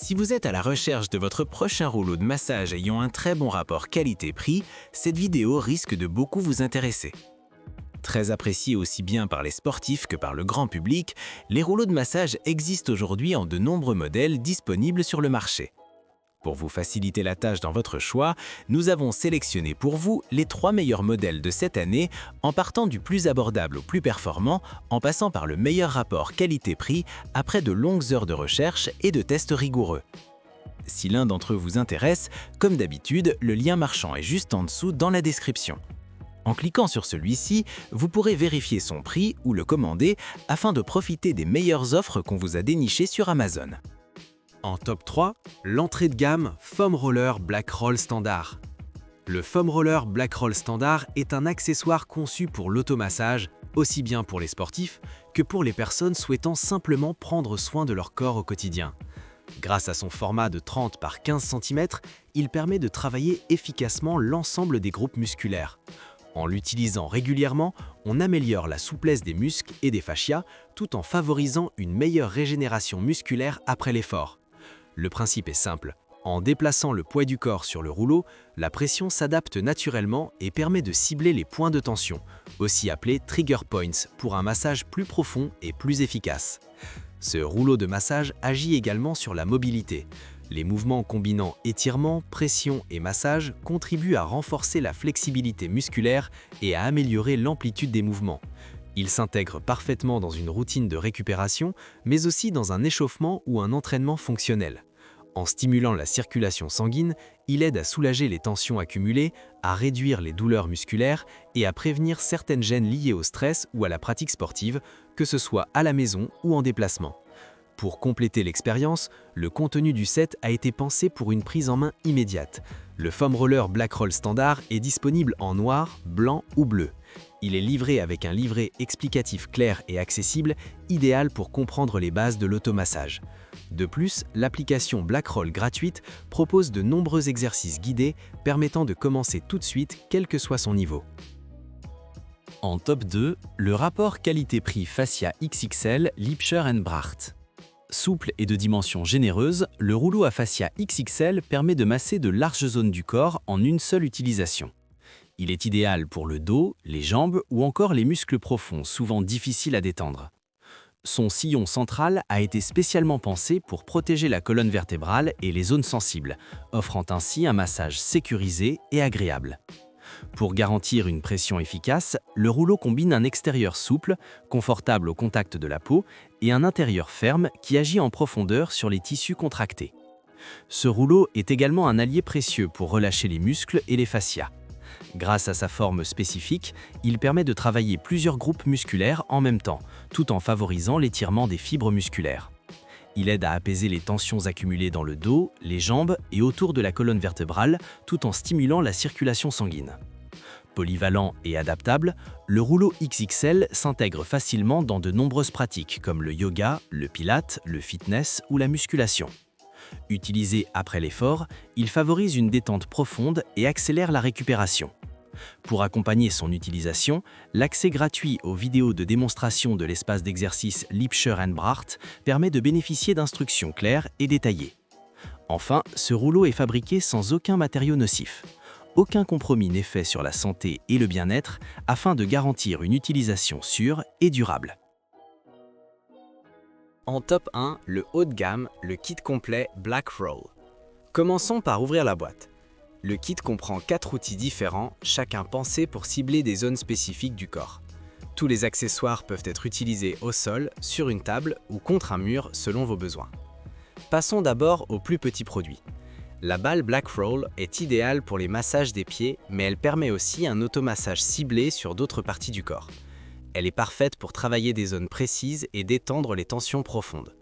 Si vous êtes à la recherche de votre prochain rouleau de massage ayant un très bon rapport qualité-prix, cette vidéo risque de beaucoup vous intéresser. Très appréciés aussi bien par les sportifs que par le grand public, les rouleaux de massage existent aujourd'hui en de nombreux modèles disponibles sur le marché. Pour vous faciliter la tâche dans votre choix, nous avons sélectionné pour vous les 3 meilleurs modèles de cette année en partant du plus abordable au plus performant, en passant par le meilleur rapport qualité-prix après de longues heures de recherche et de tests rigoureux. Si l'un d'entre eux vous intéresse, comme d'habitude, le lien marchand est juste en dessous dans la description. En cliquant sur celui-ci, vous pourrez vérifier son prix ou le commander afin de profiter des meilleures offres qu'on vous a dénichées sur Amazon. En top 3, l'entrée de gamme Foam Roller Black Roll Standard. Le Foam Roller Black Roll Standard est un accessoire conçu pour l'automassage, aussi bien pour les sportifs que pour les personnes souhaitant simplement prendre soin de leur corps au quotidien. Grâce à son format de 30 par 15 cm, il permet de travailler efficacement l'ensemble des groupes musculaires. En l'utilisant régulièrement, on améliore la souplesse des muscles et des fascias tout en favorisant une meilleure régénération musculaire après l'effort. Le principe est simple. En déplaçant le poids du corps sur le rouleau, la pression s'adapte naturellement et permet de cibler les points de tension, aussi appelés trigger points, pour un massage plus profond et plus efficace. Ce rouleau de massage agit également sur la mobilité. Les mouvements combinant étirement, pression et massage contribuent à renforcer la flexibilité musculaire et à améliorer l'amplitude des mouvements. Il s'intègre parfaitement dans une routine de récupération, mais aussi dans un échauffement ou un entraînement fonctionnel. En stimulant la circulation sanguine, il aide à soulager les tensions accumulées, à réduire les douleurs musculaires et à prévenir certaines gênes liées au stress ou à la pratique sportive, que ce soit à la maison ou en déplacement. Pour compléter l'expérience, le contenu du set a été pensé pour une prise en main immédiate. Le Foam Roller Black Roll Standard est disponible en noir, blanc ou bleu. Il est livré avec un livret explicatif clair et accessible, idéal pour comprendre les bases de l'automassage. De plus, l'application Black Roll gratuite propose de nombreux exercices guidés permettant de commencer tout de suite, quel que soit son niveau. En top 2, le rapport qualité-prix Fascia XXL Liebscher Bracht. Souple et de dimension généreuse, le rouleau à fascia XXL permet de masser de larges zones du corps en une seule utilisation. Il est idéal pour le dos, les jambes ou encore les muscles profonds, souvent difficiles à détendre. Son sillon central a été spécialement pensé pour protéger la colonne vertébrale et les zones sensibles, offrant ainsi un massage sécurisé et agréable. Pour garantir une pression efficace, le rouleau combine un extérieur souple, confortable au contact de la peau, et un intérieur ferme qui agit en profondeur sur les tissus contractés. Ce rouleau est également un allié précieux pour relâcher les muscles et les fascias. Grâce à sa forme spécifique, il permet de travailler plusieurs groupes musculaires en même temps, tout en favorisant l'étirement des fibres musculaires. Il aide à apaiser les tensions accumulées dans le dos, les jambes et autour de la colonne vertébrale, tout en stimulant la circulation sanguine. Polyvalent et adaptable, le rouleau XXL s'intègre facilement dans de nombreuses pratiques comme le yoga, le pilate, le fitness ou la musculation. Utilisé après l'effort, il favorise une détente profonde et accélère la récupération. Pour accompagner son utilisation, l'accès gratuit aux vidéos de démonstration de l'espace d'exercice Liebscher Bracht permet de bénéficier d'instructions claires et détaillées. Enfin, ce rouleau est fabriqué sans aucun matériau nocif. Aucun compromis n'est fait sur la santé et le bien-être afin de garantir une utilisation sûre et durable. En top 1, le haut de gamme, le kit complet Black Roll. Commençons par ouvrir la boîte. Le kit comprend 4 outils différents, chacun pensé pour cibler des zones spécifiques du corps. Tous les accessoires peuvent être utilisés au sol, sur une table ou contre un mur selon vos besoins. Passons d'abord au plus petit produit. La balle Black Roll est idéale pour les massages des pieds, mais elle permet aussi un automassage ciblé sur d'autres parties du corps. Elle est parfaite pour travailler des zones précises et détendre les tensions profondes.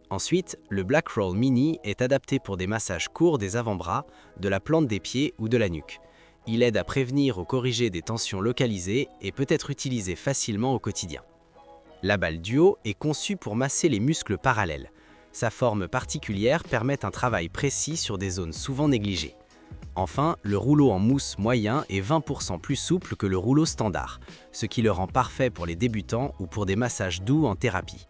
Ensuite, le Black Roll Mini est adapté pour des massages courts des avant-bras, de la plante des pieds ou de la nuque. Il aide à prévenir ou corriger des tensions localisées et peut être utilisé facilement au quotidien. La balle Duo est conçue pour masser les muscles parallèles. Sa forme particulière permet un travail précis sur des zones souvent négligées. Enfin, le rouleau en mousse moyen est 20% plus souple que le rouleau standard, ce qui le rend parfait pour les débutants ou pour des massages doux en thérapie.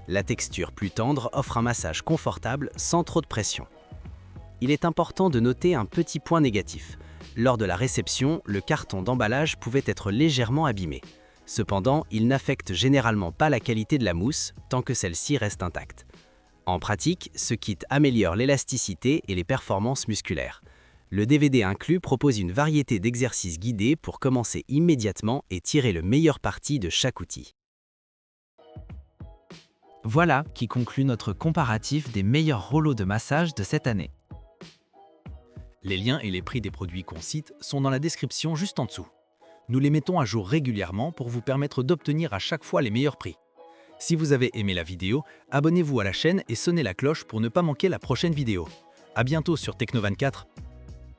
La texture plus tendre offre un massage confortable sans trop de pression. Il est important de noter un petit point négatif. Lors de la réception, le carton d'emballage pouvait être légèrement abîmé. Cependant, il n'affecte généralement pas la qualité de la mousse tant que celle-ci reste intacte. En pratique, ce kit améliore l'élasticité et les performances musculaires. Le DVD inclus propose une variété d'exercices guidés pour commencer immédiatement et tirer le meilleur parti de chaque outil. Voilà qui conclut notre comparatif des meilleurs rouleaux de massage de cette année. Les liens et les prix des produits qu'on cite sont dans la description juste en dessous. Nous les mettons à jour régulièrement pour vous permettre d'obtenir à chaque fois les meilleurs prix. Si vous avez aimé la vidéo, abonnez-vous à la chaîne et sonnez la cloche pour ne pas manquer la prochaine vidéo. À bientôt sur Techno24.